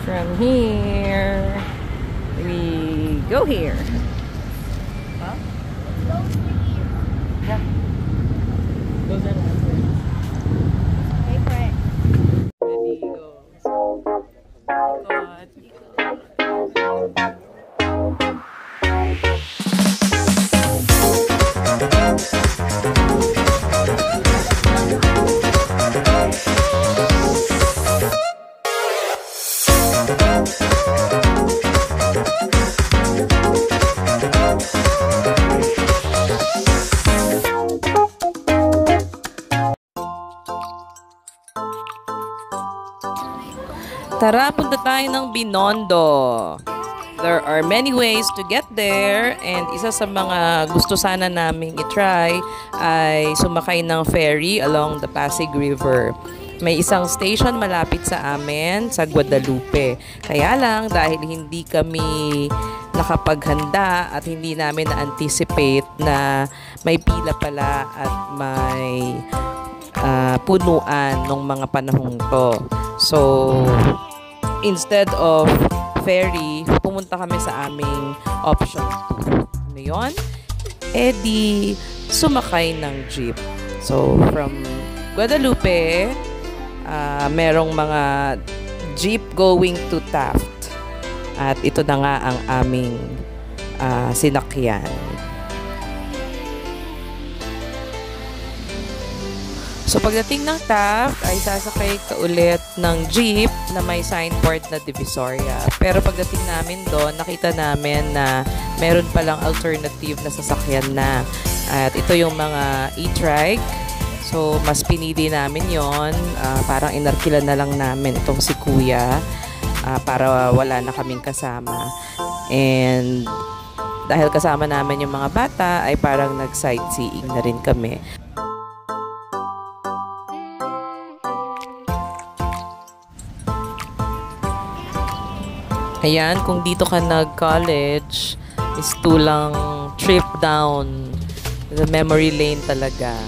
From here, we go here. Huh? Yeah. Those are the answers. Wait for it. Ready, go. Ikot, ikot. Tara, punta tayo ng Binondo. There are many ways to get there, and isa sa mga gusto sana naming itry ay sumakay ng ferry along the Pasig River. May isang station malapit sa amin sa Guadalupe. Kaya lang dahil hindi kami nakapaghanda at hindi namin na-anticipate na may pila pala at may punuan nung mga panahong to. So, instead of ferry, pumunta kami sa aming option 2. Ano yun? Eh di, sumakay ng jeep. So, from Guadalupe, merong mga jeep going to Taft. At ito na nga ang aming sinakyan. So, pagdating ng Taft, ay sasakay ka ulit ng jeep na may signboard na Divisoria. Pero pagdating namin doon, nakita namin na meron palang alternative na sasakyan na. At ito yung mga e-trike. So, mas pinili namin yon. Parang inarkilan na lang namin itong si Kuya para wala na kaming kasama. And dahil kasama namin yung mga bata, ay parang nag-sightseeing na rin kami. Ayan, kung dito ka nag-college, is tulang trip down the memory lane talaga.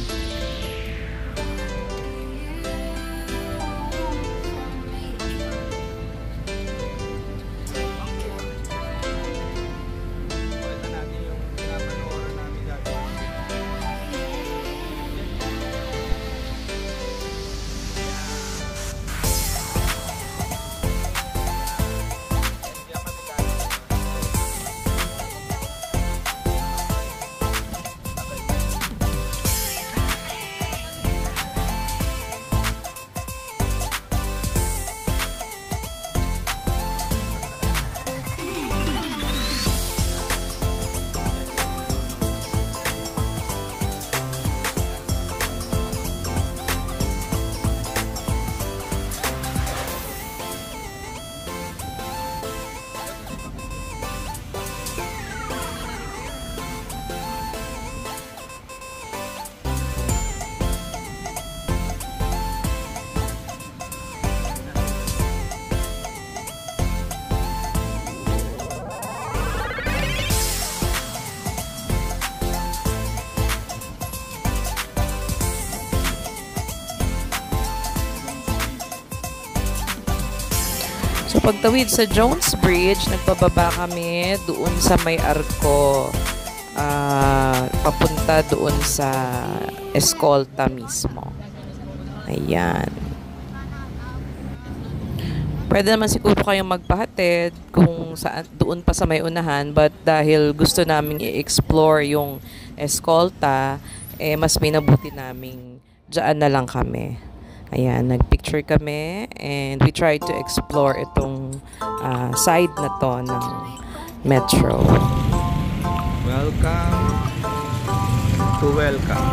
So, pagtawid sa Jones Bridge, nagpababa kami doon sa may arko. Papunta doon sa Escolta mismo. Ayan. Pwede naman siguro kayong magpahatid kung saan, doon pa sa may unahan. But dahil gusto naming i-explore yung Escolta, mas minabuti naming dyan na lang kami. Ayan, nagpicture kami and we tried to explore itong side na to ng metro. Welcome to welcome.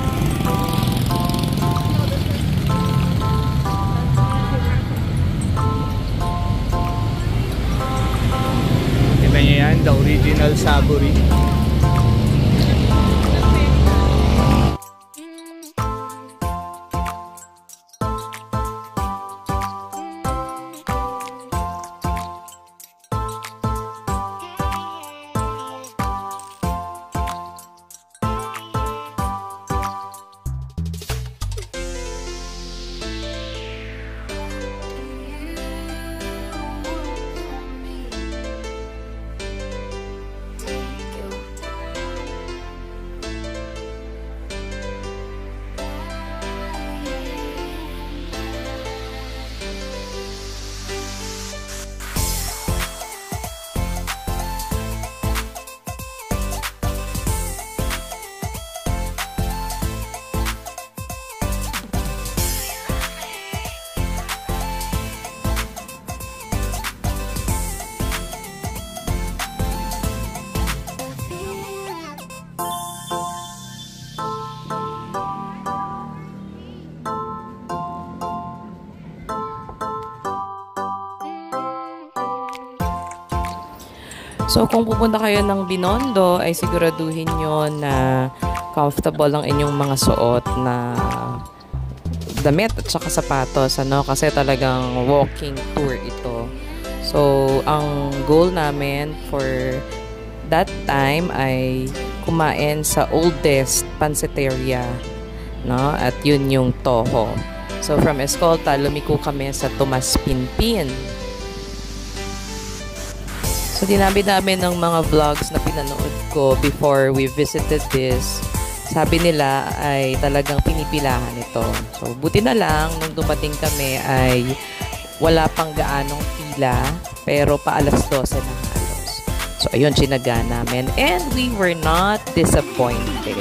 Kita niyo yan, the original Saburi. So, kung pupunta kayo ng Binondo, ay siguraduhin nyo na comfortable ang inyong mga suot na damit at saka sapatos, ano? Kasi talagang walking tour ito. So, ang goal namin for that time ay kumain sa oldest pansiteria, no? At yun yung Toho. So, from Escolta, lumiko kami sa Tomas Pinpin. So, dinabi namin ng mga vlogs na pinanood ko before we visited this. Sabi nila ay talagang pinipilahan ito. So, buti na lang, nung dumating kami ay wala pang gaanong pila, pero pa alas 12 na halos. So, ayun, sinaga namin. And we were not disappointed.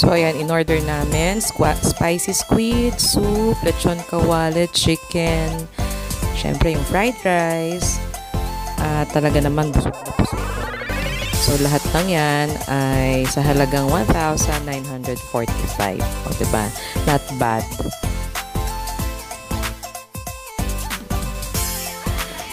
So, ayan, in-order namin spicy squid, soup, lechon kawali, chicken, syempre yung fried rice, at talaga naman busog na busog. So, lahat ng yan ay sa halagang 1,945. O, diba? Not bad.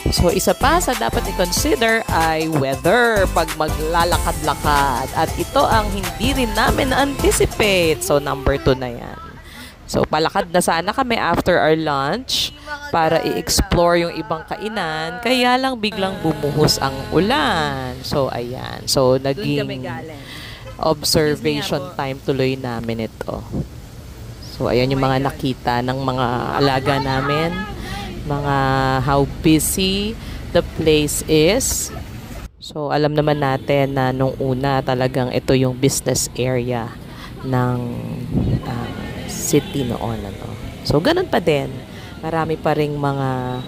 So, isa pa sa dapat i-consider ay weather pag maglalakad-lakad. At ito ang hindi rin namin na-anticipate. So, number 2 na yan. So, palakad na sana kami after our lunch para i-explore yung ibang kainan. Kaya lang biglang bumuhos ang ulan. So, ayan. So, naging observation time tuloy namin ito. So, ayan yung mga nakita ng mga alaga namin. Mga how busy the place is. So, alam naman natin na nung una talagang ito yung business area ng city noon. Ano. So, ganun pa din. Marami pa ring mga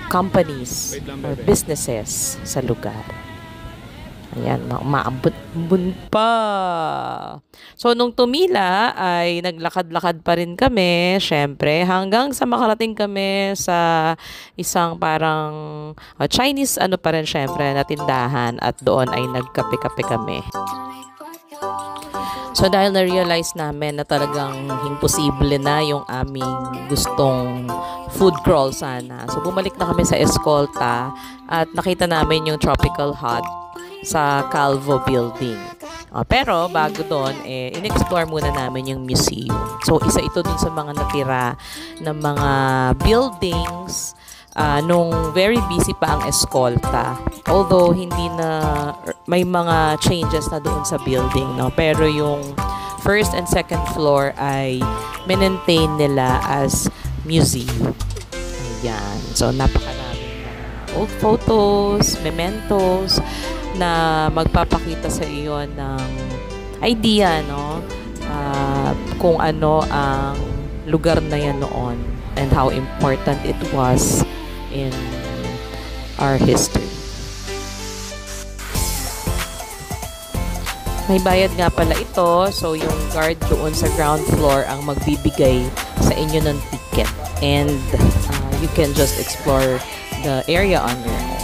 companies or businesses sa lugar. Ayan, maambun pa. So, nung tumila ay naglakad-lakad pa rin kami, syempre, hanggang sa makarating kami sa isang parang Chinese pa rin syempre na tindahan at doon ay nagkape-kape kami. So, dahil na-realize namin na talagang imposible na yung aming gustong food crawl sana. So, bumalik na kami sa Escolta at nakita namin yung Tropical Hut sa Calvo Building. Pero bago doon, in-explore muna namin yung museum. So, isa ito dun sa mga natira ng mga buildings nung very busy pa ang Escolta. Although, hindi na, may mga changes na doon sa building, no? Pero yung first and second floor ay maintain nila as museum. Ayan. So, napakaraming old photos, mementos, na magpapakita sa iyo ng idea, no? Kung ano ang lugar na yan noon and how important it was in our history. May bayad nga pala ito. So, yung guard doon sa ground floor ang magbibigay sa inyo ng ticket. And you can just explore the area on your own.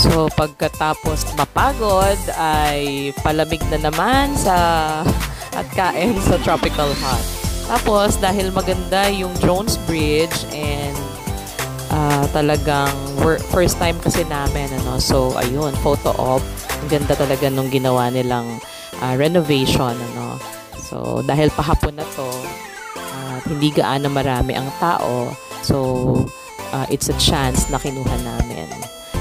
So, pagkatapos mapagod, ay palamig na naman at kain sa Tropical Hut. Tapos, dahil maganda yung Jones Bridge and talagang first time kasi namin, ano, so ayun, photo op. Ang ganda talaga nung ginawa nilang renovation, ano. So, dahil pahapon na to, hindi gaano marami ang tao, so it's a chance na kinuha namin.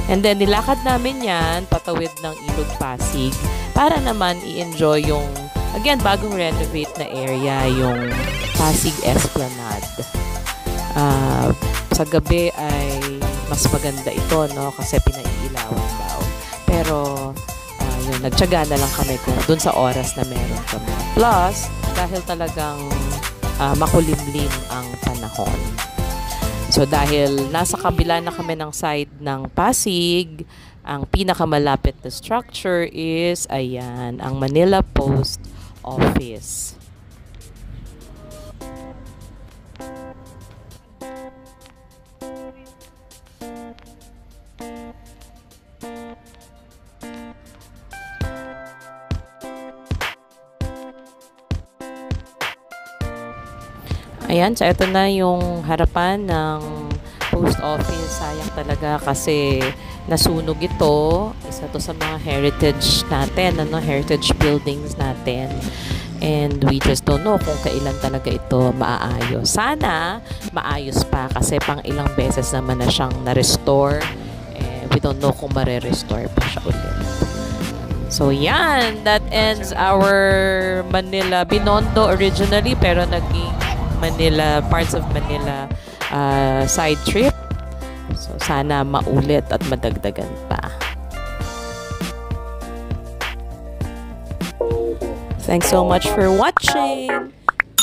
And then, nilakad namin yan patawid ng Ilog Pasig para naman i-enjoy yung, again, bagong renovate na area, yung Pasig Esplanade. Sa gabi ay mas maganda ito, no? Kasi pinaiilawan daw. Pero, yun, nagtyaga na lang kami kung dun sa oras na meron kami. Plus, dahil talagang makulimlim ang panahon. So, dahil nasa kabila na kami ng side ng Pasig, ang pinakamalapit na structure is, ayan, ang Manila Post Office. Ayan, so ito na yung harapan ng post office. Sayang talaga kasi nasunog ito. Isa to sa mga heritage natin, ano, heritage buildings natin. And we just don't know kung kailan talaga ito maaayos. Sana maayos pa kasi pang ilang beses naman na siyang na-restore. We don't know kung mare-restore pa siya ulit. So, yan. That ends our Manila Binondo originally, pero naging Manila, parts of Manila side trip. So, sana maulit at madagdagan pa. Thanks so much for watching.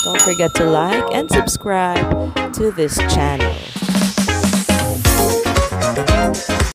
Don't forget to like and subscribe to this channel.